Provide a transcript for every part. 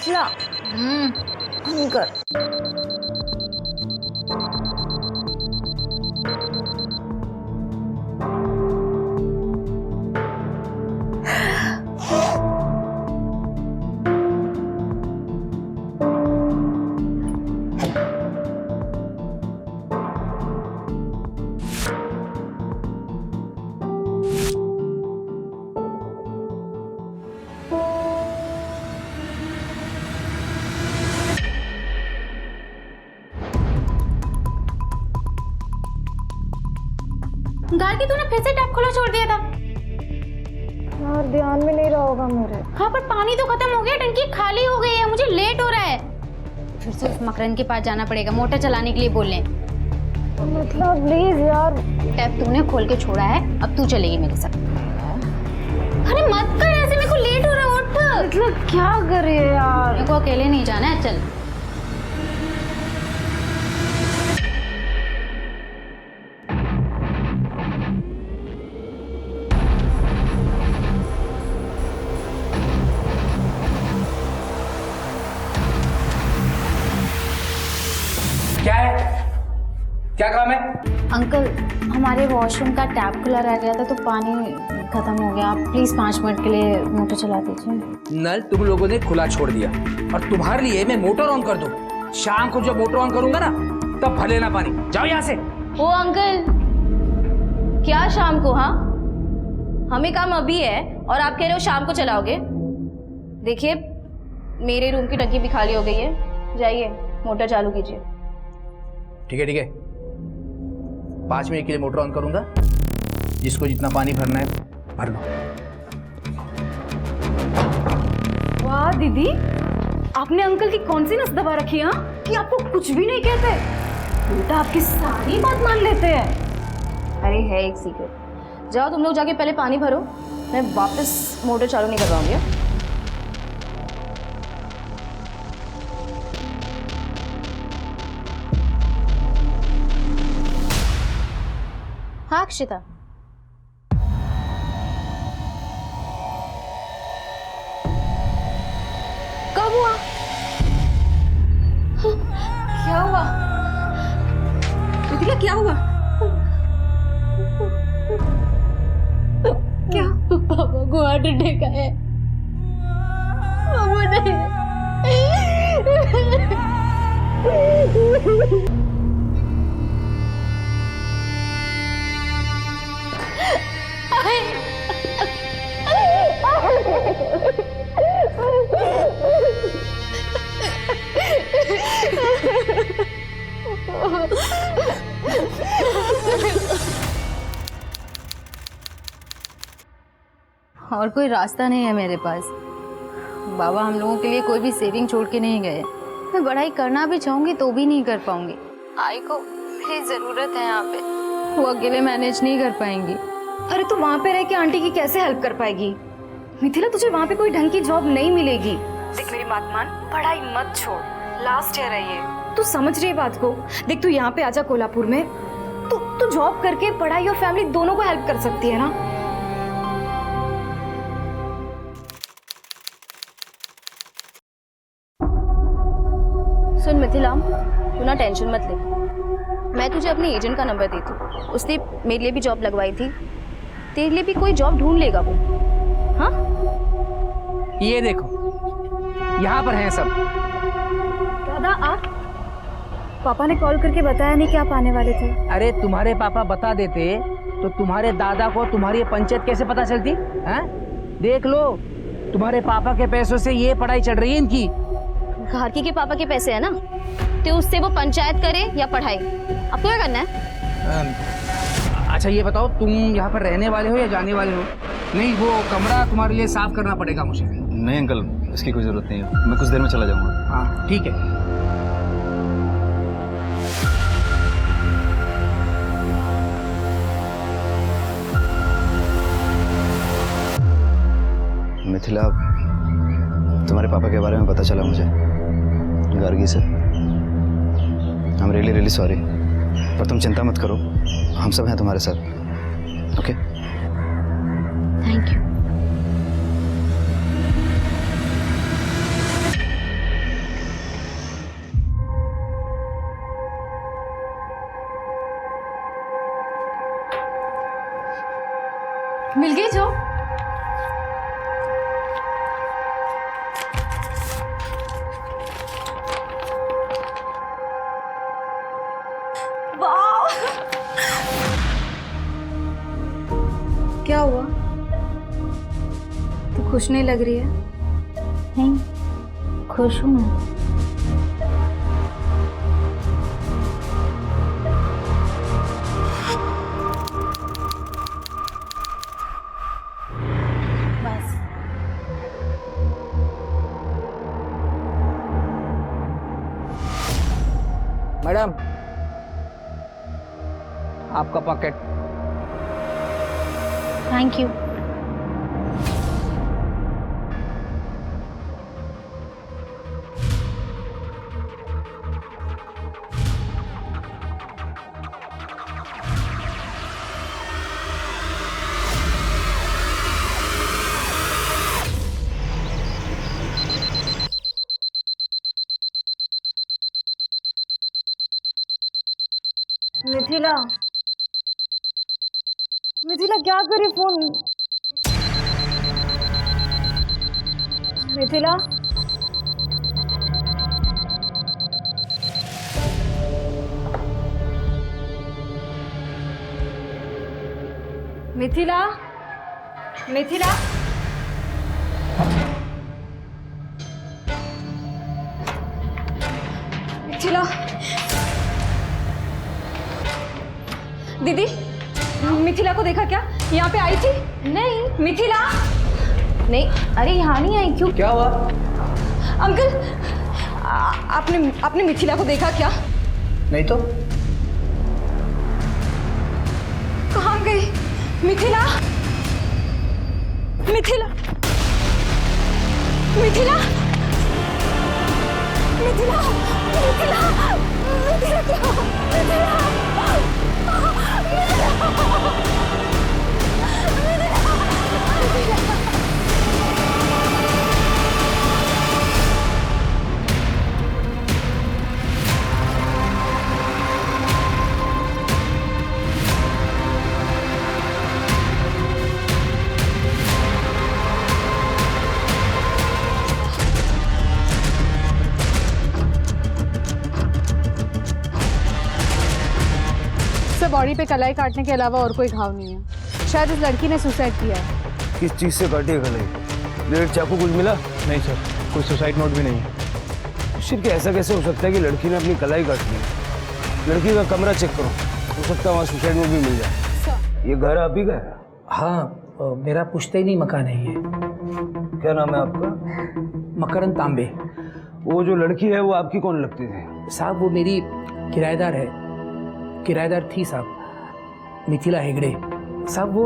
Mithila uncle गाड़ी तूने फिर से टैप खुला छोड़ दिया था। यार ध्यान में नहीं रहा होगा मेरे। हाँ पर पानी तो खत्म हो गया, टंकी खाली हो गई है, मुझे लेट हो रहा है। फिर से उस मकरन के पास जाना पड़ेगा, मोटर चलाने के लिए बोल लें। मतलब प्लीज यार। टैप तूने खोल के छोड़ा है, अब तू चलेगी मेरे साथ। अरे मत कर ऐसे, मेरे को लेट हो रहा है, उठ। मतलब क्या करे यार। मेरे को अकेले नहीं जाना है, चल। क्या है? क्या काम है? अंकल हमारे वॉशरूम का टैप खुला रह गया था तो पानी खत्म हो गया। आप प्लीज 5 मिनट के लिए मोटर चला दीजिए। नल तुम लोगों ने खुला छोड़ दिया और तुम्हारे लिए मैं मोटर ऑन कर दूं। शाम को जब मोटर ऑन करूंगा ना तब भले ना पानी। जाओ यहाँ से। ओ अंकल, क्या शाम को? हाँ, हमें काम अभी है और आप कह रहे हो शाम को चलाओगे। देखिए मेरे रूम की टंकी भी खाली हो गई है, जाइए मोटर चालू कीजिए। ठीक है 5 मिनट के लिए मोटर ऑन करूंगा, जिसको जितना पानी भरना है भर लो। वाह दीदी, आपने अंकल की कौन सी नस दबा रखी है कि आपको कुछ भी नहीं कहते, उल्टा आपकी सारी बात मान लेते हैं। अरे है एक सीक्रेट, जाओ तुम लोग जाके पहले पानी भरो, मैं वापस मोटर चालू नहीं करवाऊंगी। हाँ अक्षिता, कब हुआ? क्या हुआ मिथिला, क्या हुआ? क्या? पापा को हार्ट अटैक आया है। पापा नहीं। और कोई रास्ता नहीं है मेरे पास। बाबा हम लोगों के लिए कोई भी सेविंग छोड़ के नहीं गए। मैं पढ़ाई करना भी चाहूंगी तो भी नहीं कर पाऊंगी। आई को मेरी जरूरत है यहाँ पे, वो अकेले मैनेज नहीं कर पाएंगी। अरे तू वहाँ पे रह के आंटी की कैसे हेल्प कर पाएगी? मिथिला तुझे वहाँ पे कोई ढंग की जॉब नहीं मिलेगी। देख मेरी बात मान, पढ़ाई मत छोड़, लास्ट ईयर है ये। तू समझ रही है बात को? देख तू यहाँ पे आजा कोल्हापुर में, तू जॉब करके पढ़ाई और फैमिली दोनों को हेल्प कर सकती है ना। सुन मिथिला, तू ना टेंशन मत ले, मैं तुझे अपने एजेंट का नंबर देती हूँ, उसने मेरे लिए भी जॉब लगवाई थी, तेरे लिए भी कोई जॉब ढूंढ लेगा वो। हाँ ये देखो यहाँ पर हैं सब। दादा आप? पापा ने कॉल करके बताया नहीं कि आप आने वाले थे। अरे तुम्हारे पापा बता देते तो तुम्हारे दादा को तुम्हारी पंचायत कैसे पता चलती? हैं? देख लो तुम्हारे पापा के पैसों से ये पढ़ाई चल रही है इनकी। घारकी के पापा के पैसे है ना, तो उससे वो पंचायत करे या पढ़ाई, आपको क्या करना है? अच्छा ये बताओ तुम यहाँ पर रहने वाले हो या जाने वाले हो? नहीं वो कमरा तुम्हारे लिए साफ करना पड़ेगा मुझे। नहीं अंकल, इसकी कोई ज़रूरत नहीं है, मैं कुछ देर में चला जाऊँगा। हाँ ठीक है। मिथिला, तुम्हारे पापा के बारे में पता चला मुझे गार्गी से। आई एम रियली सॉरी, पर तुम चिंता मत करो, हम सब हैं तुम्हारे साथ। Okay thank you. मिल गई जॉब? क्या हुआ? तू खुश नहीं लग रही है? नहीं, खुश हूँ मैं। बस मैडम, आपका pocket. Thank you. Mithila, Mithila क्या करे फोन? मिथिला, मिथिला, मिथिला, मिथिला। दीदी, मिथिला को देखा क्या? यहाँ पे आई थी? नहीं। मिथिला? नहीं, अरे यहाँ नहीं आई। क्यों? क्या हुआ? अंकल, आपने मिथिला को देखा क्या? नहीं तो। कहाँ गई मिथिला? मिथिला, मिथिला, मिथिला, मिथिला, मिथिला क्या? मिथिला, बॉडी पे कलाई काटने के अलावा और कोई घाव नहीं है। शायद इस लड़की ने सुसाइड किया है। किस चीज़ से काटी है गले? ब्लेड, चाकू कुछ मिला? नहीं सर, कोई सुसाइड नोट भी नहीं है। सिर्फ ऐसा कैसे हो सकता है कि लड़की ने अपनी कलाई काट ली? लड़की का कमरा चेक करो, हो सकता है वहाँ सुसाइड नोट भी मिल जाए। ये घर आप ही का है? हाँ, मेरा पुश्तैनी मकान है ये। क्या नाम है आपका? मकरंद तांबे। वो जो लड़की है वो आपकी कौन लगती थी? साहब वो मेरी किराएदार है, किराएदार थी साहब, मिथिला हेगड़े। साहब वो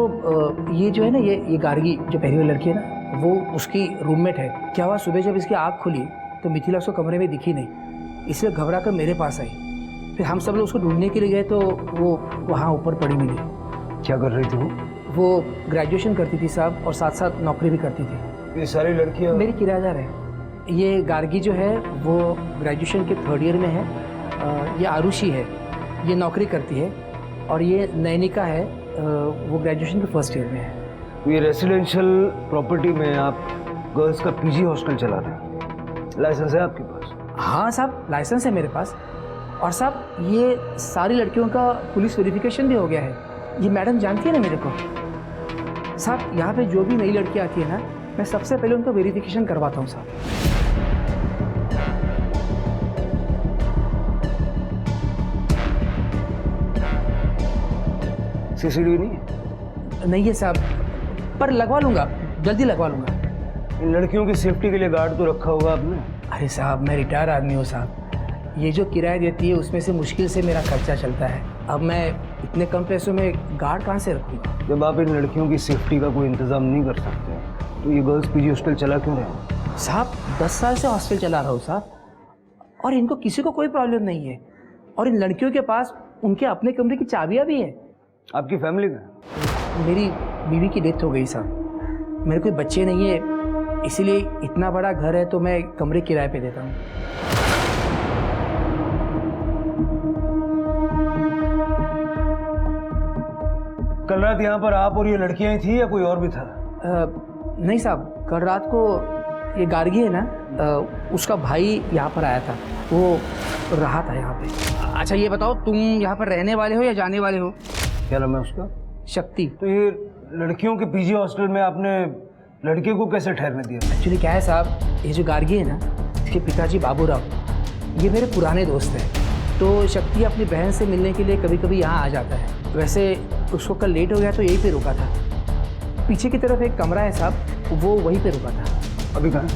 ये जो है ना, ये गार्गी जो पहली वाली लड़की है ना, वो उसकी रूममेट है। क्या हुआ, सुबह जब इसकी आँख खुली तो मिथिला उसको कमरे में दिखी नहीं, इसलिए घबरा कर मेरे पास आई। फिर हम सब लोग उसको ढूंढने के लिए गए तो वो वहाँ ऊपर पड़ी मिली। क्या कर रही थी वो? वो ग्रेजुएशन करती थी साहब, और साथ साथ नौकरी भी करती थी। ये सारी लड़कियाँ मेरी किराएदार है। ये गार्गी जो है वो ग्रेजुएशन के 3rd ईयर में है। ये आरुषि है, ये नौकरी करती है। और ये नैनिका है, वो ग्रेजुएशन के 1st ईयर में है। ये रेसिडेंशियल प्रॉपर्टी में आप गर्ल्स का पीजी हॉस्टल चला रहे हैं, लाइसेंस है आपके पास? हाँ साहब, लाइसेंस है मेरे पास। और साहब ये सारी लड़कियों का पुलिस वेरिफिकेशन भी हो गया है। ये मैडम जानती है ना मेरे को। साहब यहाँ पे जो भी नई लड़की आती है ना, मैं सबसे पहले उनका वेरिफिकेशन करवाता हूँ साहब। सीसीटीवी नहीं है? नहीं है साहब, पर लगवा लूँगा, जल्दी लगवा लूँगा। इन लड़कियों की सेफ्टी के लिए गार्ड तो रखा होगा आपने? अरे साहब, मैं रिटायर आदमी हूँ साहब। ये जो किराया देती है उसमें से मुश्किल से मेरा खर्चा चलता है। अब मैं इतने कम पैसों में गार्ड कहाँ से रखूँगा? जब आप इन लड़कियों की सेफ्टी का कोई इंतजाम नहीं कर सकते तो ये गर्ल्स पीजी हॉस्टल चला क्यों रहे हैं? साहब 10 साल से हॉस्टल चला रहा हूँ साहब, और इनको किसी को कोई प्रॉब्लम नहीं है। और इन लड़कियों के पास उनके अपने कमरे की चाबियाँ भी हैं। आपकी फैमिली का? मेरी बीवी की डेथ हो गई साहब, मेरे कोई बच्चे नहीं है, इसीलिए इतना बड़ा घर है तो मैं कमरे किराए पे देता हूँ। कल रात यहाँ पर आप और ये लड़कियां ही थी या कोई और भी था? नहीं साहब, कल रात को ये गार्गी है ना, उसका भाई यहाँ पर आया था, वो रहा था यहाँ पे। अच्छा ये बताओ, तुम यहाँ पर रहने वाले हो या जाने वाले हो? क्या नाम है उसका? शक्ति। तो ये लड़कियों के पीजी हॉस्टल में आपने लड़के को कैसे ठहरने दिया? एक्चुअली क्या है साहब, ये जो गार्गी है ना, इसके पिताजी बाबूराव, ये मेरे पुराने दोस्त हैं। तो शक्ति अपनी बहन से मिलने के लिए कभी कभी यहाँ आ जाता है। वैसे उसको कल लेट हो गया तो यहीं पे रुका था। पीछे की तरफ एक कमरा है साहब, वो वहीं पे रुका था। अभी कहाँ?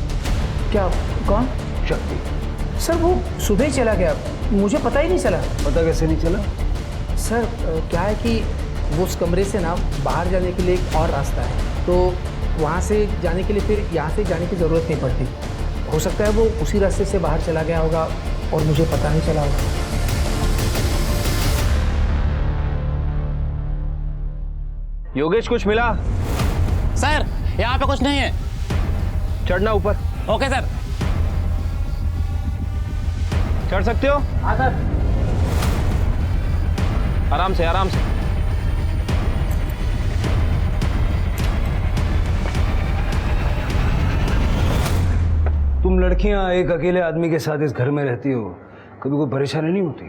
क्या? कौन? शक्ति। सर वो सुबह ही चला गया, मुझे पता ही नहीं चला। पता कैसे नहीं चला? सर क्या है कि वो उस कमरे से ना बाहर जाने के लिए एक और रास्ता है, तो वहाँ से जाने के लिए फिर यहाँ से जाने की ज़रूरत नहीं पड़ती। हो सकता है वो उसी रास्ते से बाहर चला गया होगा और मुझे पता नहीं चला होगा। योगेश कुछ मिला? सर यहाँ पे कुछ नहीं है। चढ़ना ऊपर। Okay sir. चढ़ सकते हो? हाँ सर। आराम से आराम से। तुम लड़कियां एक अकेले आदमी के साथ इस घर में रहती हो, कभी कोई परेशानी नहीं होती?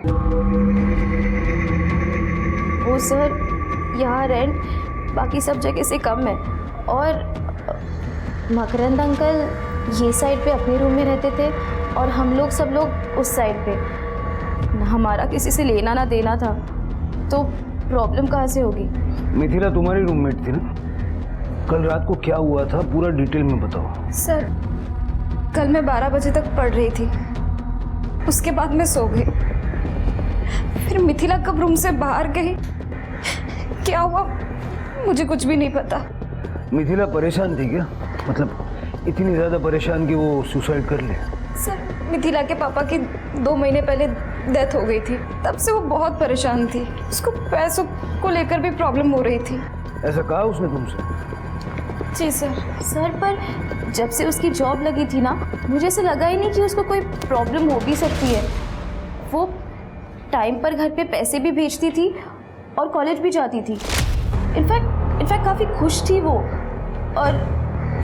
वो सर यहाँ रेंट बाकी सब जगह से कम है, और मकरंद अंकल ये साइड पे अपने रूम में रहते थे और हम लोग सब लोग उस साइड पे। हमारा किसी से लेना ना देना था, तो प्रॉब्लम कहाँ से होगी? मिथिला तुम्हारी रूममेट थी ना? कल रात को क्या हुआ था पूरा डिटेल में बताओ। सर कल मैं 12 बजे तक पढ़ रही थी, उसके बाद मैं सो गई। फिर मिथिला कब रूम से बाहर गई, क्या हुआ मुझे कुछ भी नहीं पता। मिथिला परेशान थी क्या? मतलब इतनी ज़्यादा परेशान कि वो सुसाइड कर ले? सर मिथिला के पापा की 2 महीने पहले डेथ हो गई थी, तब से वो बहुत परेशान थी। उसको पैसों को लेकर भी प्रॉब्लम हो रही थी। ऐसा कहा उसने तुमसे? जी सर। सर पर जब से उसकी जॉब लगी थी ना, मुझे ऐसा लगा ही नहीं कि उसको कोई प्रॉब्लम हो भी सकती है। वो टाइम पर घर पे पैसे भी भेजती थी और कॉलेज भी जाती थी। इनफैक्ट काफ़ी खुश थी वो, और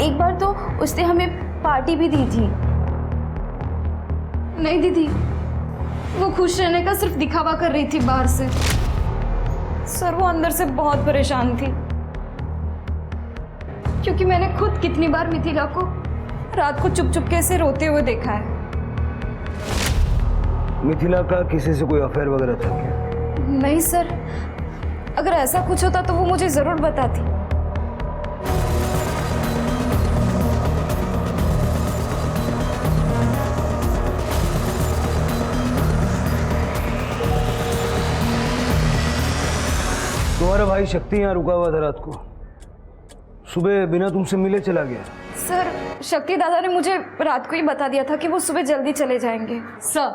एक बार तो उसने हमें पार्टी भी दी थी। नहीं दीदी, वो खुश रहने का सिर्फ दिखावा कर रही थी बाहर से। सर वो अंदर से बहुत परेशान थी, क्योंकि मैंने खुद कितनी बार मिथिला को रात को चुप चुप के से रोते हुए देखा है। मिथिला का किसी से कोई अफेयर वगैरह था क्या? नहीं सर, अगर ऐसा कुछ होता तो वो मुझे जरूर बताती। तुम्हारा भाई शक्ति यहाँ रुका हुआ था रात को, सुबह बिना तुमसे मिले चला गया। सर शक्ति दादा ने मुझे रात को ही बता दिया था कि वो सुबह जल्दी चले जाएंगे। सर,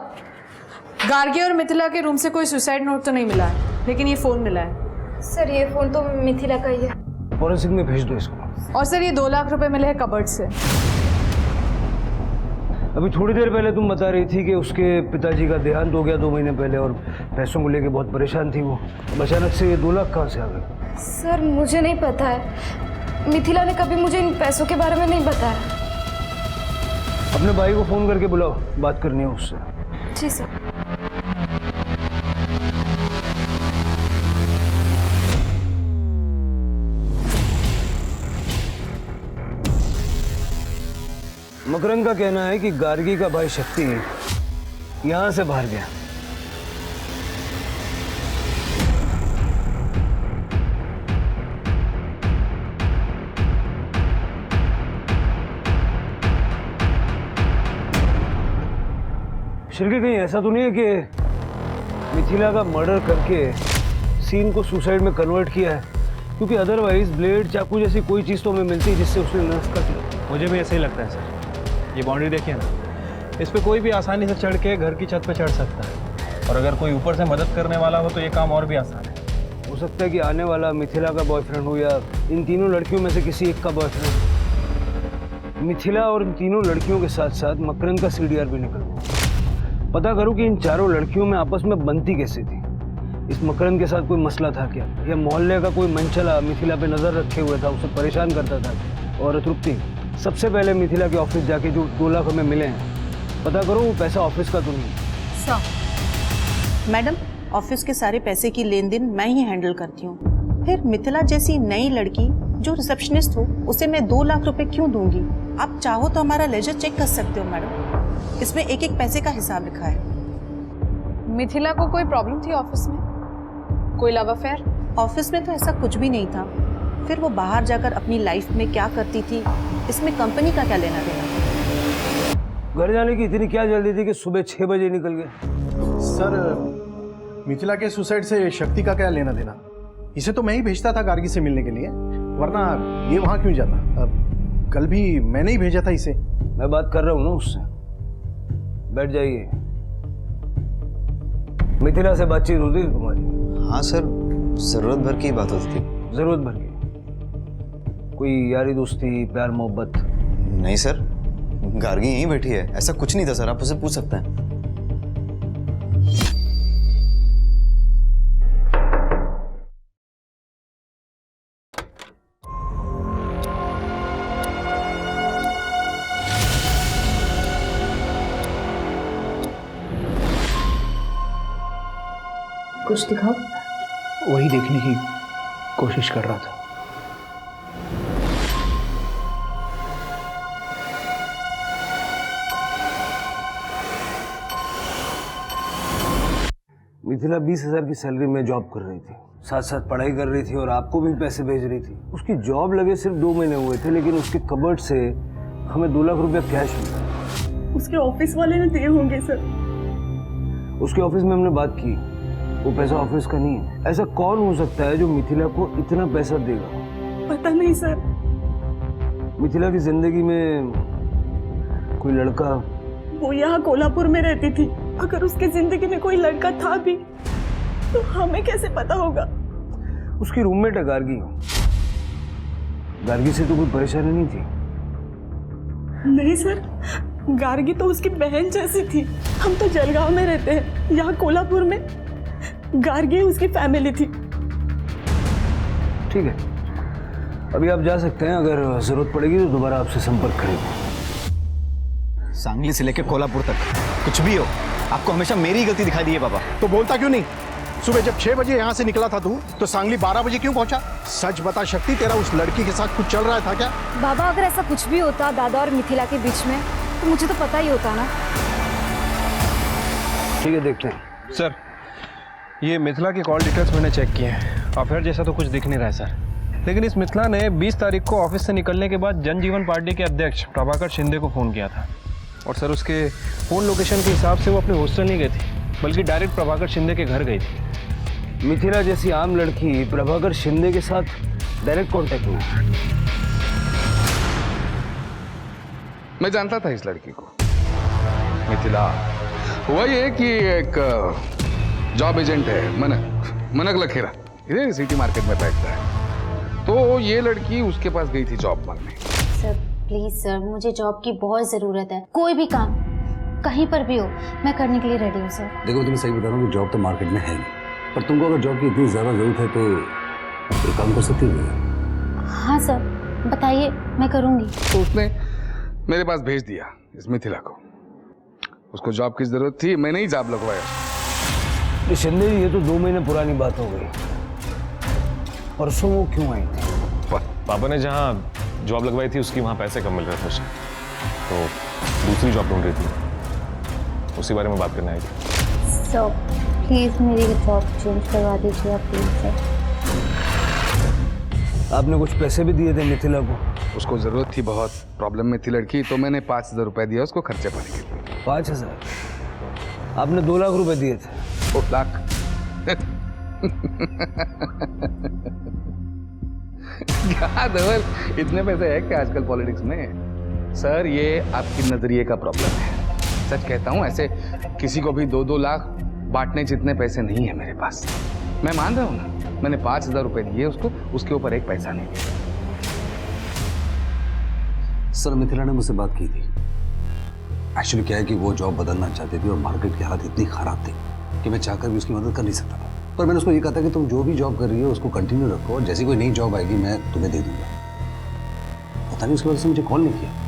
गार्गी और मिथिला के रूम से कोई सुसाइड नोट तो नहीं मिला है, लेकिन ये फ़ोन मिला है। सर ये फ़ोन तो मिथिला का ही है। फॉरेंसिक में भेज दो इसको। और सर ये 2 लाख रुपए मिले हैं कबर्ड से। अभी थोड़ी देर पहले तुम बता रही थी कि उसके पिताजी का देहांत हो गया 2 महीने पहले और पैसों को लेके बहुत परेशान थी वो। अब अचानक से ये 2 लाख कहाँ से आ गए? सर मुझे नहीं पता है, मिथिला ने कभी मुझे इन पैसों के बारे में नहीं बताया। अपने भाई को फ़ोन करके बुलाओ, बात करनी है उससे। जी सर। मकरंद का कहना है कि गार्गी का भाई शक्ति यहाँ से बाहर गया। शिरके कहीं ऐसा तो नहीं है कि मिथिला का मर्डर करके सीन को सुसाइड में कन्वर्ट किया है? क्योंकि अदरवाइज ब्लेड चाकू जैसी कोई चीज़ तो हमें मिलती है जिससे उसने नर्स काट लिया। मुझे भी ऐसे ही लगता है सर। ये बाउंड्री देखिए ना, इस पे कोई भी आसानी से चढ़ के घर की छत पे चढ़ सकता है, और अगर कोई ऊपर से मदद करने वाला हो तो ये काम और भी आसान है। हो सकता है कि आने वाला मिथिला का बॉयफ्रेंड हो या इन तीनों लड़कियों में से किसी एक का बॉयफ्रेंड। मिथिला और इन तीनों लड़कियों के साथ साथ मकरंद का CDR भी निकल गया। पता करो कि इन चारों लड़कियों में आपस में बनती कैसे थी। इस मकरंद के साथ कोई मसला था क्या, या मोहल्ले का कोई मंचला मिथिला पे नजर रखे हुए था, उसे परेशान करता था? और तृप्ति, सबसे पहले मिथिला के ऑफिस जाके जो 2 लाख हमें मिले हैं, पता करो वो पैसा ऑफिस का तो नहीं। सर मैडम, ऑफिस के सारे पैसे की लेन देन मैं ही हैंडल करती हूँ। फिर मिथिला जैसी नई लड़की जो रिसेप्शनिस्ट हो, उसे मैं 2 लाख रुपए क्यों दूंगी? आप चाहो तो हमारा लेजर चेक कर सकते हो मैडम, इसमें एक एक पैसे का हिसाब लिखा है। मिथिला को कोई प्रॉब्लम थी ऑफिस में? कोई लव अफेयर? ऑफिस में तो ऐसा कुछ भी नहीं था। फिर वो बाहर जाकर अपनी लाइफ में क्या करती थी, इसमें कंपनी का क्या लेना देना? घर जाने की इतनी क्या जल्दी थी कि सुबह 6 बजे निकल गए? सर, मिथिला के सुसाइड से शक्ति का क्या लेना देना? इसे तो मैं ही भेजता था गार्गी से मिलने के लिए, वरना ये वहाँ क्यों जाता? कल भी मैंने ही भेजा था इसे। मैं बात कर रहा हूँ ना उससे। बैठ जाइए। मिथिला से बातचीत होती थी तुम्हारी? हाँ सर, जरूरत भर की बात होती थी। जरूरत भर की? कोई यारी दोस्ती, प्यार मोहब्बत? नहीं सर, गार्गी यहीं बैठी है, ऐसा कुछ नहीं था सर, आप उसे पूछ सकते हैं। कुछ दिखाओ। वही देखने की कोशिश कर रहा था। मिथिला 20,000 की सैलरी में जॉब कर रही थी, साथ साथ पढ़ाई कर रही थी और आपको भी पैसे भेज रही थी। उसकी जॉब लगे सिर्फ 2 महीने हुए थे, लेकिन उसके कबर्ड से हमें 2 लाख रुपया कैश मिला। उसके ऑफिस वाले ने दिए होंगे सर। उसके ऑफिस में हमने बात की, वो पैसा ऑफिस का नहीं है। ऐसा कौन हो सकता है जो मिथिला को इतना पैसा देगा? पता नहीं सर। मिथिला की जिंदगी में कोई लड़का? वो यहाँ कोल्हापुर में रहती थी। अगर उसकी जिंदगी में कोई लड़का था भी तो हमें कैसे पता होगा? उसकी रूममेट है गार्गी। गार्गी से तो कोई परेशानी नहीं थी? नहीं सर, गार्गी तो उसकी बहन जैसी थी। हम तो जलगांव में रहते हैं, यहाँ कोल्हापुर में गार्गी उसकी फैमिली थी। ठीक है, अभी आप जा सकते हैं। अगर जरूरत पड़ेगी तो दोबारा आपसे संपर्क करेंगे। सांगली से लेकर कोल्हापुर तक कुछ भी हो, आपको हमेशा मेरी ही गलती दिखाई दी है पापा। तो बोलता क्यों नहीं? सुबह जब 6 बजे यहाँ से निकला था तू, तो सांगली 12 बजे क्यों पहुंचा? सच बता शक्ति, तेरा उस लड़की के साथ कुछ चल रहा था क्या? बाबा, अगर ऐसा कुछ भी होता दादा और मिथिला के बीच में, तो मुझे तो पता ही होता ना। ठीक है, देखते हैं। सर, ये मिथिला के कॉल डिटेल्स मैंने चेक किए हैं। अफेयर जैसा तो कुछ दिख नहीं रहा है सर, लेकिन इस मिथिला ने 20 तारीख को ऑफिस से निकलने के बाद जनजीवन पार्टी के अध्यक्ष प्रभाकर शिंदे को फ़ोन किया था। और सर, उसके फ़ोन लोकेशन के हिसाब से वो अपने हॉस्टल नहीं गई थी, बल्कि डायरेक्ट प्रभाकर शिंदे के घर गई थी। मिथिला जैसी आम लड़की प्रभाकर शिंदे के साथ डायरेक्ट कांटेक्ट हुई? मैं जानता था इस लड़की को, मिथिला। हुआ ये कि एक जॉब एजेंट है, मनक लखेरा, इधर सिटी मार्केट में बैठता है। तो ये लड़की उसके पास गई थी जॉब मांगने। सर प्लीज सर, मुझे जॉब की बहुत ज़रूरत है। कोई भी काम कहीं पर भी हो, मैं करने के लिए रेडी हूँ सर। देखो, तुम्हें सही बता रहा हूँ कि जॉब तो मार्केट में है नहीं, पर तुमको अगर जॉब की इतनी ज़्यादा ज़रूरत है तो ये काम कर सकती हो। हाँ सर, बताइए, मैं करूँगी। तो उसने मेरे पास भेज दिया इस मिथिला को। उसको जॉब की ज़रूरत थी, मैंने ही जॉब लगवाया। शिंदे जी, ये तो 2 महीने पुरानी बात हो गई। परसों वो क्यों आई थी? पापा ने जहाँ जॉब लगवाई थी उसकी वहाँ पैसे कम मिल रहे थे उसे, तो दूसरी जॉब ढूंढ रही थी, उसी बारे में बात करने आई थी। सर प्लीज़ मेरी जॉब चेंज करवा दीजिए प्लीज़ सर। आपने कुछ पैसे भी दिए थे मिथिला को? उसको ज़रूरत थी, बहुत प्रॉब्लम में थी लड़की, तो मैंने 5,000 रुपये दिया उसको खर्चे पानी के लिए। 5,000? आपने 2 लाख रुपए दिए थे। 2 लाख? क्या धवल, इतने पैसे है क्या आजकल पॉलिटिक्स में? सर, ये आपकी नजरिए का प्रॉब्लम है। सच कहता हूँ, ऐसे किसी को भी 2-2 लाख बांटने जितने पैसे नहीं है मेरे पास। मैं मान रहा हूँ ना, मैंने 5,000 रुपए दिए उसको, उसके ऊपर एक पैसा नहीं दिया। सर, मिथिला ने मुझसे बात की थी। एक्चुअली क्या है कि वो जॉब बदलना चाहती थी और मार्केट की हालत इतनी खराब थी कि मैं चाहकर भी उसकी मदद कर नहीं सकता था। पर मैंने उसको ये कहा था कि तुम जो भी जॉब कर रही हो उसको कंटिन्यू रखो, और जैसी कोई नई जॉब आएगी मैं तुम्हें दे दूंगा। पता नहीं उसकी वजह से मुझे कॉल नहीं किया।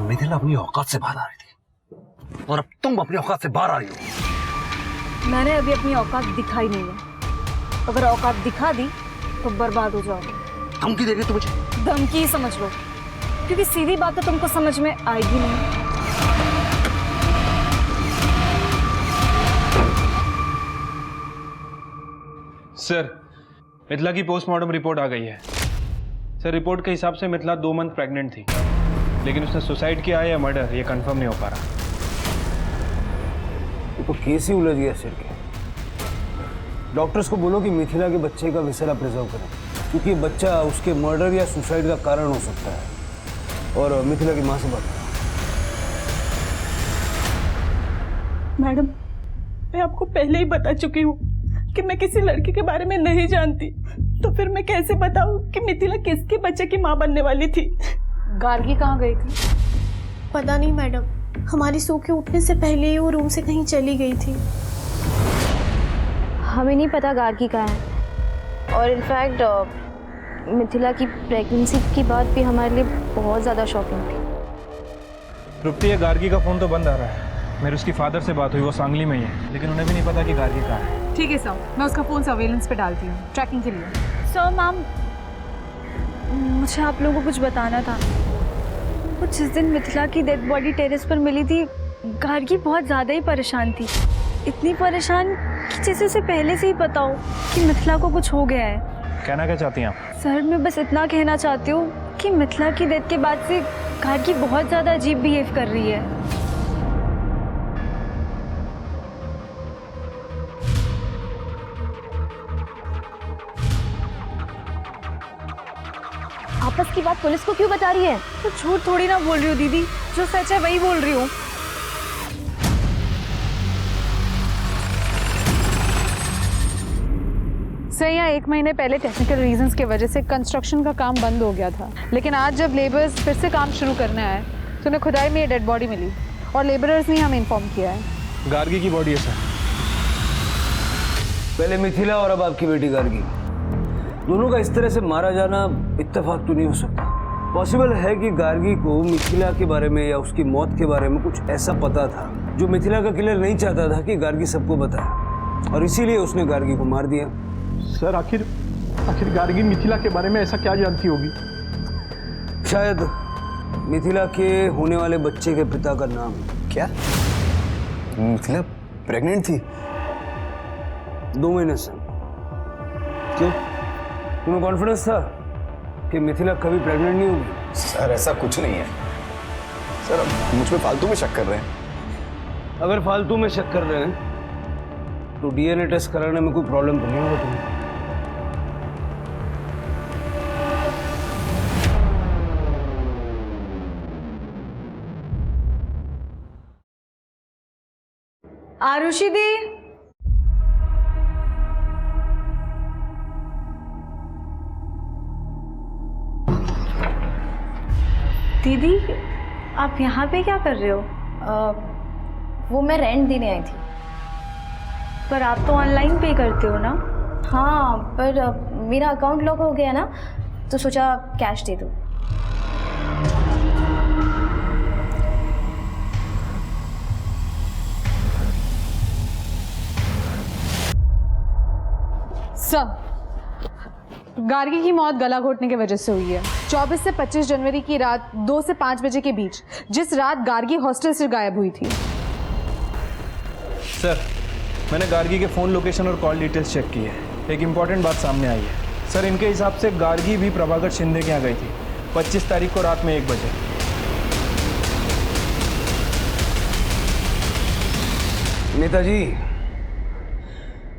मिथिला अपनी औकात से बाहर आ रही थी और अब तुम अपनी औकात से बाहर आ रही हो। मैंने अभी अपनी औकात दिखाई नहीं है। अगर औकात दिखा दी तो बर्बाद हो जाओगे। धमकी दे रही हो मुझे? धमकी ही समझ लो, क्योंकि सीधी बात तो तुमको समझ में आएगी नहीं। सर, मिथिला की पोस्टमार्टम रिपोर्ट आ गई है। सर, रिपोर्ट के हिसाब से मिथिला 2 मंथ प्रेग्नेंट थी, लेकिन उसने सुसाइड किया है या मर्डर ये कंफर्म नहीं हो पा रहा। ये तो केस ही उलझ गया सिर के। डॉक्टर्स को बोलो कि मिथिला के बच्चे का विसरा प्रिजर्व करें, क्योंकि ये बच्चा उसके मर्डर या सुसाइड का कारण हो सकता है। और मिथिला की माँ से बात करो। मैडम, मैं आपको पहले ही बता चुकी हूँ कि मैं किसी लड़की के बारे में नहीं जानती, तो फिर मैं कैसे बताऊँ कि मिथिला किसके बच्चे की माँ बनने वाली थी। गार्गी कहाँ गई थी? पता नहीं मैडम, हमारी सो के उठने से पहले ही वो रूम से कहीं चली गई थी। हमें नहीं पता गार्गी कहाँ है, और इनफैक्ट मिथिला की प्रेगनेंसी की बात भी हमारे लिए बहुत ज़्यादा शॉकिंग थी। तृप्ति, ये गार्गी का फ़ोन तो बंद आ रहा है। मेरी उसकी फादर से बात हुई, वो सांगली में ही है, लेकिन उन्हें भी नहीं पता कि गार्गी कहाँ है। ठीक है सर, मैं उसका फ़ोन सर्वेलेंस पे डालती हूँ ट्रैकिंग के लिए। सर मैम, मुझे आप लोगों को कुछ बताना था। वो जिस दिन मिथिला की डेड बॉडी टेरेस पर मिली थी, गार्गी बहुत ज़्यादा ही परेशान थी। इतनी परेशान कि जैसे उसे पहले से ही पता हो कि मिथिला को कुछ हो गया है। कहना क्या चाहती हैं आप? सर, मैं बस इतना कहना चाहती हूँ कि मिथिला की डेथ के बाद से गार्गी बहुत ज़्यादा अजीब बिहेव कर रही है। आपस की बात पुलिस को क्यों बता रही है? तो झूठ थोड़ी ना बोल रही हूँ दीदी, जो सच है वही बोल रही हूँ। सर, यहाँ 1 महीने पहले टेक्निकल रीजंस की वजह से कंस्ट्रक्शन का काम बंद हो गया था, लेकिन आज जब लेबर्स फिर से काम शुरू करने आए तो उन्हें खुदाई में ये डेड बॉडी मिली और लेबरर्स ने हमें इन्फॉर्म किया है। गार्गी की बॉडी है सर। पहले मिथिला और अब आपकी बेटी गार्गी, दोनों का इस तरह से मारा जाना इत्तेफाक तो नहीं हो सकता। पॉसिबल है कि गार्गी को मिथिला के बारे में या उसकी मौत के बारे में कुछ ऐसा पता था जो मिथिला का किलर नहीं चाहता था कि गार्गी सबको बताए, और इसीलिए उसने गार्गी को मार दिया। सर, आखिर गार्गी मिथिला के बारे में ऐसा क्या जानती होगी? शायद मिथिला के होने वाले बच्चे के पिता का नाम। क्या मिथिला प्रेग्नेंट थी? 2 महीने से। क्यों, तुम्हें कॉन्फिडेंस था कि मिथिला कभी प्रेग्नेंट नहीं होगी? सर, ऐसा कुछ नहीं है। सर, आप मुझ पे फालतू में शक कर रहे हैं। अगर फालतू में शक कर रहे हैं तो डीएनए टेस्ट कराने में कोई प्रॉब्लम तो नहीं होगा तुम्हें? आरुषि दी, दीदी आप यहाँ पे क्या कर रहे हो? वो मैं रेंट देने आई थी। पर आप तो ऑनलाइन पे करते हो ना? हाँ, पर मेरा अकाउंट लॉक हो गया ना, तो सोचा कैश दे दूँ। सर, गार्गी की मौत गला घोटने की वजह से हुई है। 24 से 25 जनवरी की रात 2 से 5 बजे के बीच, जिस रात गार्गी हॉस्टल से गायब हुई थी। सर, मैंने गार्गी के फ़ोन लोकेशन और कॉल डिटेल्स चेक की है। एक इम्पॉर्टेंट बात सामने आई है। सर, इनके हिसाब से गार्गी भी प्रभाकर शिंदे के यहाँ गई थी 25 तारीख को रात में 1 बजे। नेताजी,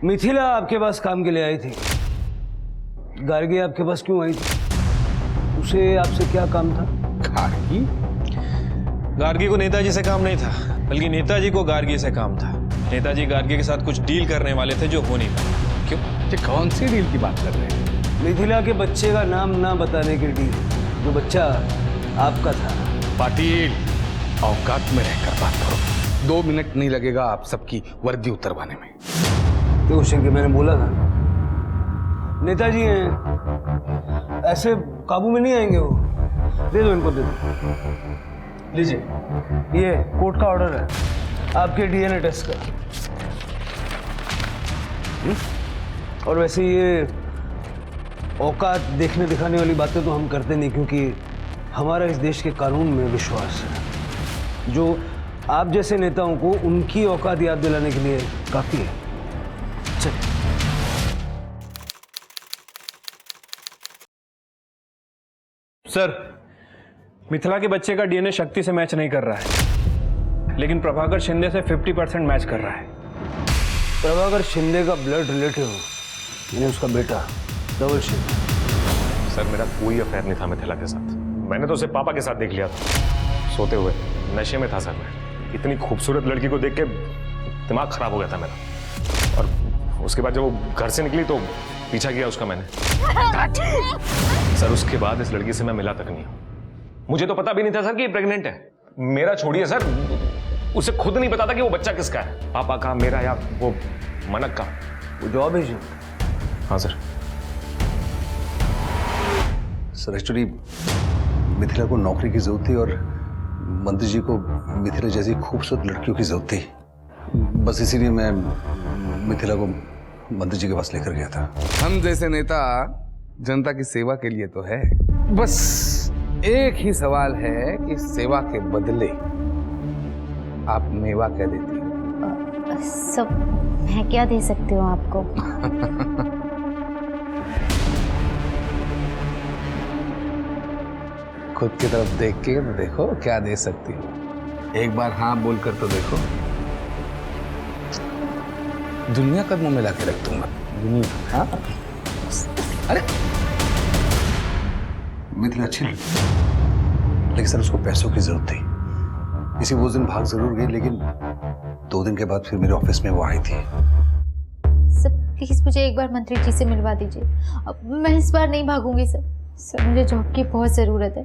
मिथिला आपके पास काम के लिए आई थी। गार्गी आपके पास क्यों आई थी? उसे आपसे क्या काम था? गार्गी? गार्गी को नेताजी से काम नहीं था, बल्कि नेताजी को गार्गी से काम था। नेताजी गार्गी के साथ कुछ डील करने वाले थे जो हो नहीं पाया। क्यों? ये कौन सी डील की बात कर रहे हैं? मिथिला के बच्चे का नाम ना बताने की डील, जो बच्चा आपका था। पाटिल, औकात में रहकर बात करो। 2 मिनट नहीं लगेगा आप सबकी वर्दी उतरवाने में। देखो शिंके, मैंने बोला था नेताजी हैं, ऐसे काबू में नहीं आएंगे वो। दे दो इनको, दे दो। लीजिए, ये कोर्ट का ऑर्डर है आपके डीएनए टेस्ट का। और वैसे ये औकात देखने दिखाने वाली बातें तो हम करते नहीं, क्योंकि हमारा इस देश के कानून में विश्वास है, जो आप जैसे नेताओं को उनकी औकात याद दिलाने के लिए काफी है। चलिए। सर, मिथिला के बच्चे का डीएनए शक्ति से मैच नहीं कर रहा है, लेकिन प्रभाकर शिंदे से 50% मैच कर रहा है। प्रभाकर शिंदे का ब्लड रिलेटिव, यानी उसका बेटा धवल शिंदे। सर, मेरा कोई अफेयर नहीं था मिथिला के साथ। मैंने तो उसे पापा के साथ देख लिया था, सोते हुए। नशे में था सर मैं। इतनी खूबसूरत लड़की को देख के दिमाग खराब हो गया था मेरा। और उसके बाद जब वो घर से निकली तो पीछा किया उसका मैंने। सर, उसके बाद इस लड़की से मैं मिला तक नहीं। मुझे तो पता भी नहीं था सर कि ये प्रेग्नेंट है। मेरा छोड़िए सर, उसे खुद नहीं पता था कि वो बच्चा किसका है, पापा का, मेरा या वो मनक का। वो जॉब है जी। हाँ सर। सर एक्चुअली मिथिला को नौकरी की जरूरत थी और मंत्री जी को मिथिला जैसी खूबसूरत लड़कियों की जरूरत थी। बस इसीलिए मैं मिथिला को मंत्री जी के पास लेकर गया था। हम जैसे नेता जनता की सेवा के लिए तो है, बस एक ही सवाल है कि सेवा के बदले आप मेवा क्या देती हो? सब मैं क्या दे सकती हूँ आपको? खुद की तरफ देख के तो देखो क्या दे सकती हो। एक बार हाँ बोलकर तो देखो। दुनिया कदमों में लाके रख दूंगा। दुनिया, हाँ? अरे मिथिला अच्छी लड़की, लेकिन सर उसको पैसों की जरूरत थी। इसी वो दिन भाग जरूर गई, लेकिन 2 दिन के बाद फिर मेरे ऑफिस में वो आई थी। सर प्लीज मुझे एक बार मंत्री जी से मिलवा दीजिए। अब मैं इस बार नहीं भागूंगी सर। सर मुझे जॉब की बहुत जरूरत है।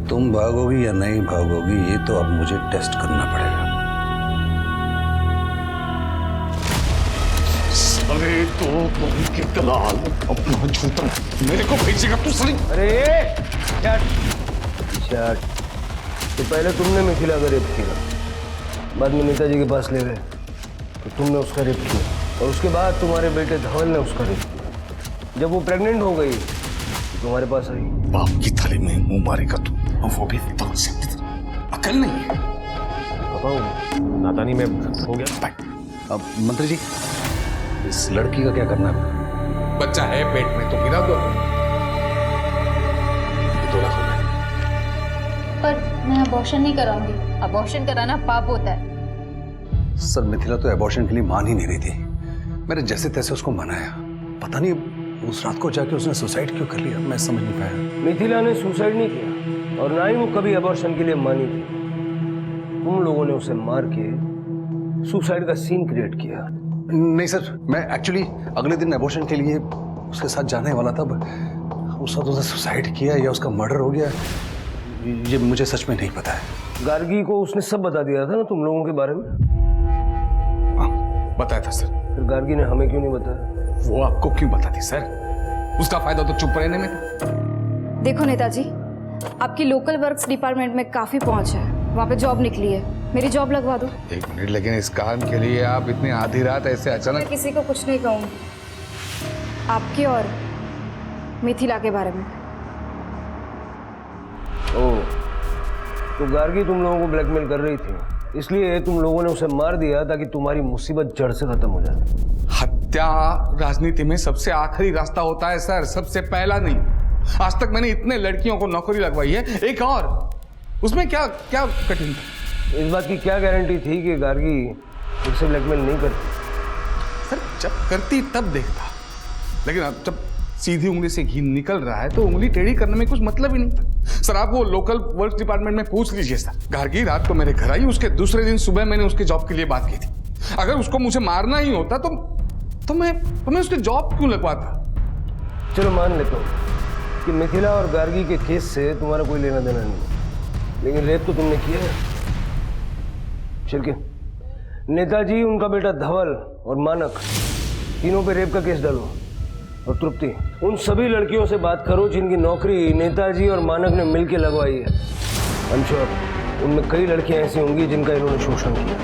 तुम भागोगी या नहीं भागोगी ये तो अब मुझे टेस्ट करना पड़ेगा। अरे तो तुम के दलाल अपना झूठा मेरे को भेजेगा तू सली। अरे तो पहले तुमने मिथिला का रेप किया, बाद में नेताजी के पास ले गए तो तुमने उसका रेप किया, और उसके बाद तुम्हारे बेटे धवल ने उसका रेप किया। जब वो प्रेग्नेंट हो गई तो तुम्हारे पास आई। बाप की थाली में मुंह मारेगा तू, और वो भी अकल नहीं है। पापा नादानी में हो गया। अब मंत्री जी इस लड़की का क्या करना है? बच्चा है पेट में तो गिरा दो। 2 लाख रुपए। पर मैं अबॉर्शन नहीं कराऊंगी। अबॉर्शन कराना पाप होता है। सर मिथिला तो एबॉर्शन के लिए मान ही नहीं रही थी। मैंने जैसे तैसे उसको मनाया, पता नहीं उस रात को जाके उसने सुसाइड क्यों कर लिया, मैं समझ नहीं पाया। मिथिला ने सुसाइड नहीं किया और ना ही वो कभी एबॉर्शन के लिए मानी थी। तुम लोगों ने उसे मार के सुसाइड का सीन क्रिएट किया। नहीं सर, मैं एक्चुअली अगले दिन एबॉर्शन के लिए उसके साथ जाने वाला था। उस वक्त उसने सुसाइड किया या उसका मर्डर हो गया, ये मुझे सच में नहीं पता है। गार्गी को उसने सब बता दिया था ना तुम लोगों के बारे में? हाँ, बताया था सर। फिर गार्गी ने हमें क्यों नहीं बताया? वो आपको क्यों बताती सर? उसका फायदा तो चुप रहने में था। देखो नेताजी, आपकी लोकल वर्क्स डिपार्टमेंट में काफी पहुंच है, वहाँ पे जॉब निकली है, मेरी जॉब लगवा दो। 1 मिनट, लेकिन इस काम के लिए आप इतनी आधी रात ऐसे अचानक? मैं किसी को कुछ नहीं कहूँगी, आपके और मिथिला के बारे में। ओह, तो गार्गी तुम लोगों को ब्लैकमेल कर रही थी, इसलिए तुम लोगों ने उसे मार दिया ताकि तुम्हारी मुसीबत जड़ से खत्म हो जाए। हत्या राजनीति में सबसे आखिरी रास्ता होता है सर, सबसे पहला नहीं। आज तक मैंने इतने लड़कियों को नौकरी लगवाई है, एक और, उसमें क्या क्या कठिन था? इस बात की क्या गारंटी थी कि गार्गी उससे ब्लैकमेल नहीं करती? सर जब करती तब देखता, लेकिन अब जब सीधी उंगली से घी निकल रहा है तो उंगली टेढ़ी करने में कुछ मतलब ही नहीं। सर आप वो लोकल वर्क डिपार्टमेंट में पूछ लीजिए सर। गार्गी रात को मेरे घर आई, उसके दूसरे दिन सुबह मैंने उसके जॉब के लिए बात की थी। अगर उसको मुझे मारना ही होता तो मैं उसके जॉब क्यों लगवाता? चलो मान लेता हूँ कि मिथिला और गार्गी के केस से तुम्हारा कोई लेना देना नहीं, लेकिन रेप तो तुमने किया है। शिल्के, नेताजी, उनका बेटा धवल और मानक, तीनों पे रेप का केस डालो। और तृप्ति, उन सभी लड़कियों से बात करो जिनकी नौकरी नेताजी और मानक ने मिलकर लगवाई है। आई एम श्योर उनमें कई लड़कियां ऐसी होंगी जिनका इन्होंने शोषण किया।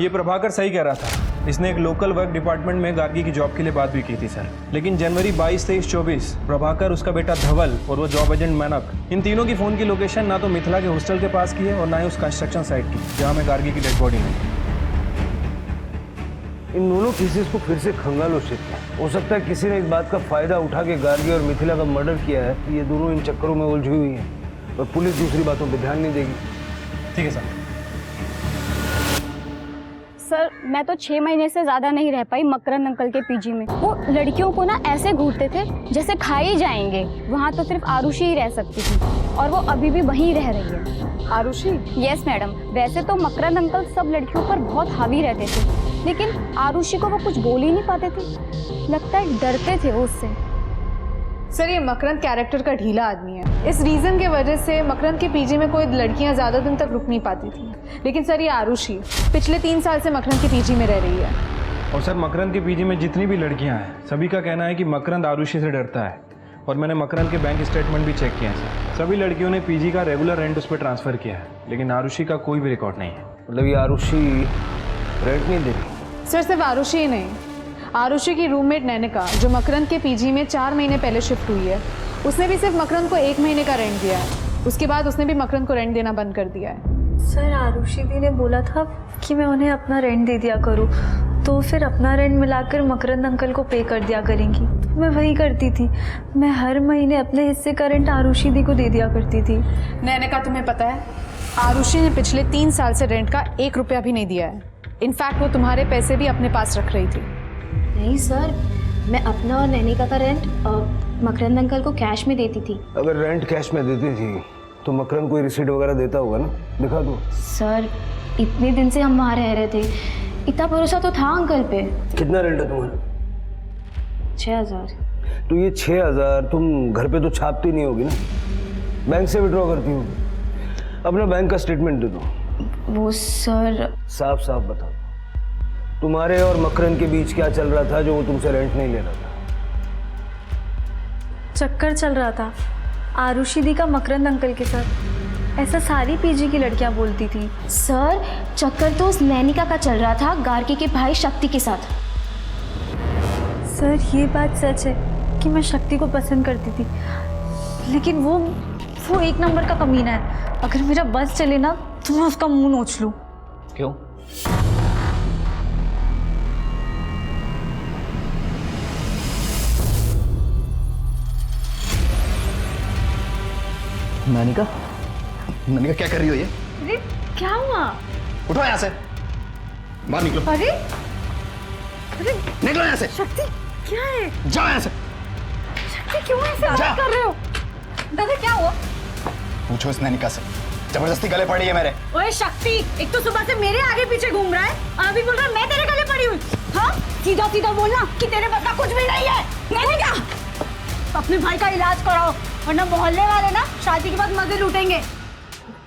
ये प्रभाकर सही कह रहा था। इसने एक लोकल वर्क डिपार्टमेंट में गार्गी की जॉब के लिए बात भी की थी सर। लेकिन जनवरी 22, 23, 24 प्रभाकर, उसका बेटा धवल और वो जॉब एजेंट मानक, इन तीनों की फ़ोन की लोकेशन ना तो मिथिला के हॉस्टल के पास की है और ना ही उस कंस्ट्रक्शन साइट की जहाँ में गार्गी की डेड बॉडी मिली। इन दोनों केसेस को फिर से खंगालो शिल्के। हो सकता है किसी ने इस बात का फायदा उठा के गार्गी और मिथिला का मर्डर किया है कि ये दोनों इन चक्करों में उलझी हुई हैं और पुलिस दूसरी बातों पर ध्यान नहीं देगी। ठीक है सर। सर मैं तो 6 महीने से ज़्यादा नहीं रह पाई मकरंद अंकल के पीजी में। वो लड़कियों को ना ऐसे घूरते थे जैसे खा ही जाएंगे। वहाँ तो सिर्फ आरुषि ही रह सकती थी और वो अभी भी वहीं रह रही है। आरुषि? Yes madam. वैसे तो मकरंद अंकल सब लड़कियों पर बहुत हावी रहते थे, लेकिन आरुषि को वो कुछ बोल ही नहीं पाते थे। लगता है डरते थे वो उससे। सर ये मकरंद कैरेक्टर का ढीला आदमी है। इस रीज़न के वजह से मकरंद के पीजी में कोई लड़कियां ज़्यादा दिन तक रुक नहीं पाती थी। लेकिन सर ये आरुषि पिछले 3 साल से मकरंद के पीजी में रह रही है। और सर मकरंद के पीजी में जितनी भी लड़कियां हैं सभी का कहना है कि मकरंद आरुषि से डरता है। और मैंने मकरंद के बैंक स्टेटमेंट भी चेक किया है सर। सभी लड़कियों ने पीजी का रेगुलर रेंट उस पर ट्रांसफ़र किया है, लेकिन आरुषि का कोई भी रिकॉर्ड नहीं है। मतलब ये आरुषि रेंट नहीं दे रही? सर सिर्फ आरुषि ही नहीं, आरुषि की रूममेट नैनिका जो मकरंद के पीजी में 4 महीने पहले शिफ्ट हुई है, उसने भी सिर्फ मकरंद को 1 महीने का रेंट दिया है। उसके बाद उसने भी मकरंद को रेंट देना बंद कर दिया है। सर आरुषि दी ने बोला था कि मैं उन्हें अपना रेंट दे दिया करूँ, तो फिर अपना रेंट मिलाकर मकरंद अंकल को पे कर दिया करेंगी। तो मैं वही करती थी, मैं हर महीने अपने हिस्से का रेंट आरुषि दी को दे दिया करती थी। नैनिका तुम्हें पता है आरुषि ने पिछले 3 साल से रेंट का 1 रुपया भी नहीं दिया है। इनफैक्ट वो तुम्हारे पैसे भी अपने पास रख रही थी। नहीं सर, मैं अपना और नैनिका का रेंट मकरंद अंकल को कैश में देती थी। अगर रेंट कैश में देती थी तो मकरंद कोई रिसीट वगैरह देता होगा ना, दिखा दो। सर इतने दिन से हम वहाँ रह रहे थे, इतना भरोसा तो था अंकल पे। कितना रेंट है तुम्हारा? 6000। तो ये 6000 तुम घर पे तो छापती नहीं होगी ना, बैंक से विड्रॉ करती होगी। अपना बैंक का स्टेटमेंट दे दो। वो सर साफ साफ बताओ, तुम्हारे और मकरंद के बीच क्या चल रहा था जो वो तुमसे रेंट नहीं ले रहा था? चक्कर चल रहा था आरुषि दी का मकरंद अंकल के साथ। ऐसा सारी पीजी की लड़कियां बोलती थी। सर चक्कर तो उस नैनिका का चल रहा था गार्गी के भाई शक्ति के साथ। सर ये बात सच है कि मैं शक्ति को पसंद करती थी, लेकिन वो 1 नंबर का कमीना है। अगर मेरा बस चले ना तो मैं उसका मुंह नोच लूं। क्यों? नानिका, नानिका क्या कर रही हो ये? अरे क्या हुआ? उठो यहाँ से, बाहर निकलो। अरे अरे निकलो यहाँ से। शक्ति क्या है? जाओ यहाँ से। शक्ति क्यों ऐसे बात कर रहे हो? दादा क्या हुआ? पूछो इस नानिका से, जबरदस्ती गले पड़ी है मेरे। ओए शक्ति, एक तो सुबह से मेरे आगे पीछे घूम रहा है और अभी बोल रहा है मैं तेरे गले पड़ी हुई। हाँ सीधा सीधा बोलना कि तेरे बस का कुछ भी नहीं है। नहीं क्या? अपने भाई का इलाज कराओ, वरना मोहल्ले वाले ना शादी के बाद मजे लूटेंगे।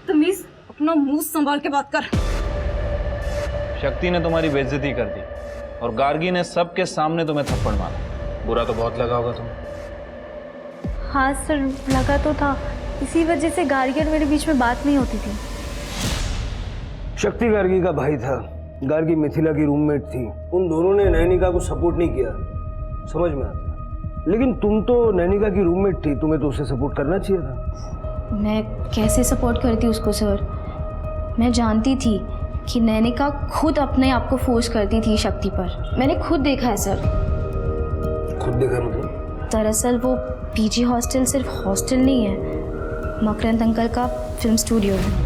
तमीज अपना मुंह संभाल के बात कर। शक्ति ने तुम्हारी बेइज्जती कर दी और गार्गी ने सबके सामने तुम्हें थप्पड़ मारा। बुरा तो बहुत लगा होगा तुम्हें। हाँ सर लगा तो था, इसी वजह से गार्गी और मेरे बीच में बात नहीं होती थी। शक्ति गार्गी का भाई था, गार्गी मिथिला की रूममेट थी। उन दोनों ने नैनिका को सपोर्ट नहीं किया, समझ में आता। लेकिन तुम तो नैनिका की रूममेट थी, तुम्हें तो उसे सपोर्ट करना चाहिए था। मैं कैसे सपोर्ट करती उसको सर? मैं जानती थी कि नैनिका खुद अपने आप को फोर्स करती थी शक्ति पर। मैंने खुद देखा है सर। खुद देखा मतलब? दरअसल वो पीजी हॉस्टल सिर्फ हॉस्टल नहीं है, मकरंद अंकल का फिल्म स्टूडियो है।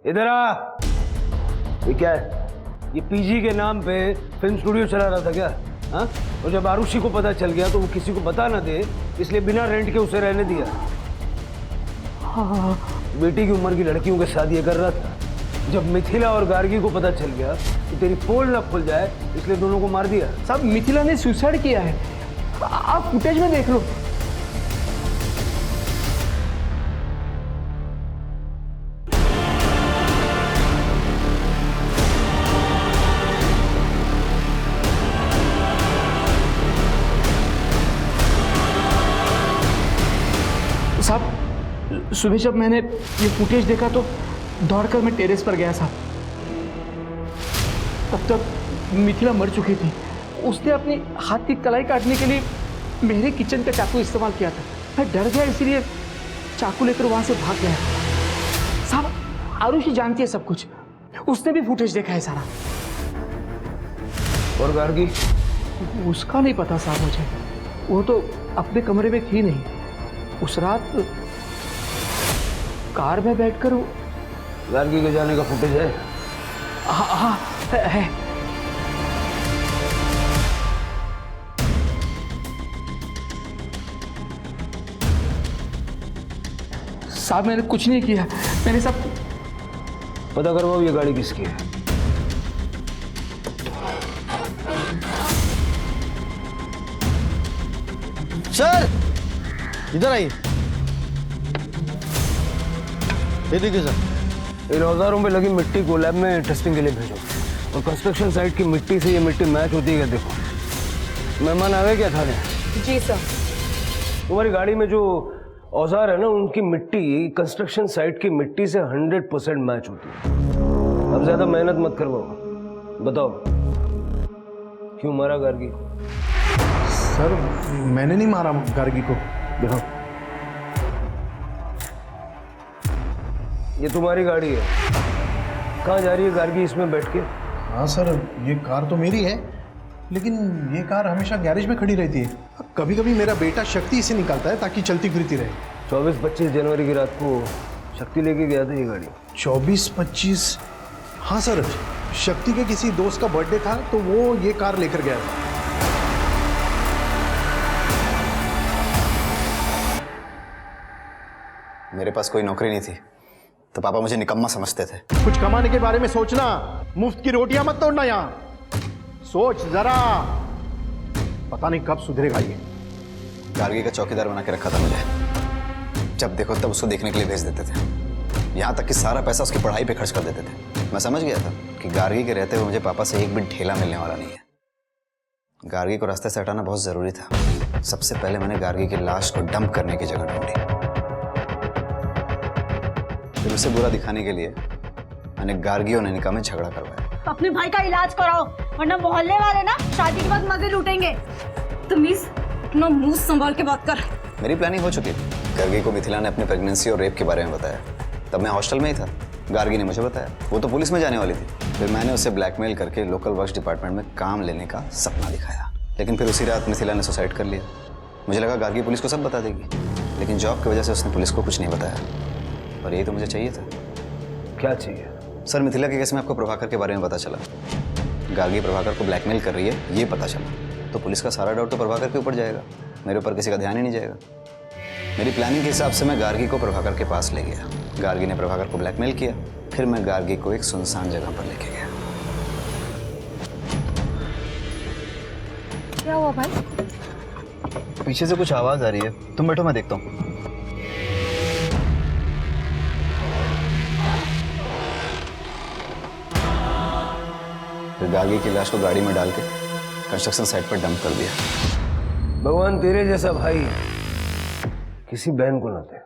इधर आ। ये क्या है? ये पीजी के नाम पे फिल्म स्टूडियो चला रहा था क्या? हाँ? और जब आरुषि को पता चल गया तो वो किसी को बता ना दे, इसलिए बिना रेंट के उसे रहने दिया। हाँ, बेटी की उम्र की लड़कियों के साथ ये कर रहा था। जब मिथिला और गार्गी को पता चल गया कि तेरी पोल ना खुल जाए, इसलिए दोनों को मार दिया। साहब मिथिला ने सुसाइड किया है, आप फुटेज में देख लो। साहब सुबह जब मैंने ये फुटेज देखा तो दौड़कर मैं टेरेस पर गया साहब। तब तक मिथिला मर चुकी थी। उसने अपनी हाथ की कलाई काटने के लिए मेरे किचन का चाकू इस्तेमाल किया था। मैं डर गया, इसीलिए चाकू लेकर वहां से भाग गया। साहब आरुषि जानती है सब कुछ, उसने भी फुटेज देखा है सारा। और गार्गी? उसका नहीं पता साहब मुझे, वो तो अपने कमरे में थी नहीं। उस रात कार में बैठकर वो गार्गी के जाने का फुटेज है? हाँ है। साहब मैंने कुछ नहीं किया, मैंने सब पता करवाओ ये गाड़ी किसकी है। सर इधर आइए। ये देखिए सर, इन औजारों में लगी मिट्टी को लैब में टेस्टिंग के लिए भेजो। और कंस्ट्रक्शन साइट की मिट्टी से ये मिट्टी मैच होती है, देखो। मेहमान आ गए क्या थाने? जी सर। तुम्हारी गाड़ी में जो औजार है ना, उनकी मिट्टी कंस्ट्रक्शन साइट की मिट्टी से 100% मैच होती है। अब ज्यादा मेहनत मत करवाओ, बताओ क्यों मारा गार्गी? सर मैंने नहीं मारा गार्गी को। देखो ये तुम्हारी गाड़ी है, कहाँ जा रही है गार्गी इसमें बैठ के? हाँ सर, ये कार तो मेरी है, लेकिन ये कार हमेशा गैरेज में खड़ी रहती है। कभी कभी मेरा बेटा शक्ति इसे निकालता है ताकि चलती फिरती रहे। 24-25 जनवरी की रात को शक्ति लेके गया था ये गाड़ी। 24-25? हाँ सर, शक्ति के किसी दोस्त का बर्थडे था तो वो ये कार लेकर गया था। मेरे पास कोई नौकरी नहीं थी तो पापा मुझे निकम्मा समझते थे। कुछ कमाने के बारे में सोचना, मुफ्त की रोटियां मत तोड़ना। यहाँ सोच जरा, पता नहीं कब सुधरेगा ये। गार्गी का चौकीदार बना के रखा था मुझे। जब देखो तब उसको देखने के लिए भेज देते थे। यहाँ तक कि सारा पैसा उसकी पढ़ाई पे खर्च कर देते थे। मैं समझ गया था कि गार्गी के रहते हुए मुझे पापा से एक भी ढेला मिलने वाला नहीं है। गार्गी को रास्ते से हटाना बहुत जरूरी था। सबसे पहले मैंने गार्गी की लाश को डंप करने की जगह ढूंढी। फिर उसे बुरा दिखाने के लिए मैंने गार्गी और नैनिका में झगड़ा करवाया। अपने भाई का इलाज कराओ, वरना मोहल्ले वाले ना शादी के बाद मजे लूटेंगे। तमीज अपना मुंह संभाल के बात कर। मेरी प्लानिंग हो चुकी थी। गार्गी को मिथिला ने अपनी प्रेगनेंसी और रेप के बारे में बताया। तब मैं हॉस्टल में ही था। गार्गी ने मुझे बताया। वो तो पुलिस में जाने वाली थी। फिर मैंने उसे ब्लैकमेल करके लोकल वर्क्स डिपार्टमेंट में काम लेने का सपना दिखाया। लेकिन फिर उसी रात मिथिला ने सुसाइड कर लिया। मुझे लगा गार्गी पुलिस को सब बता देगी, लेकिन जॉब की वजह से उसने पुलिस को कुछ नहीं बताया। और यही तो मुझे चाहिए था। क्या चाहिए? सर, मिथिला के केस में आपको प्रभाकर के बारे में पता चला। गार्गी प्रभाकर को ब्लैकमेल कर रही है, ये पता चला। तो पुलिस का सारा डाउट तो प्रभाकर के ऊपर जाएगा, मेरे ऊपर किसी का ध्यान ही नहीं जाएगा। मेरी प्लानिंग के हिसाब से मैं गार्गी को प्रभाकर के पास ले गया। गार्गी ने प्रभाकर को ब्लैकमेल किया, फिर मैं गार्गी को एक सुनसान जगह पर लेके गया। क्या हुआ भाई? पीछे से कुछ आवाज आ रही है, तुम बैठो, मैं देखता हूँ। फिर गार्गी की लाश को गाड़ी में डाल के कंस्ट्रक्शन साइट पर डंप कर दिया। भगवान तेरे जैसा भाई किसी बहन को ना दे।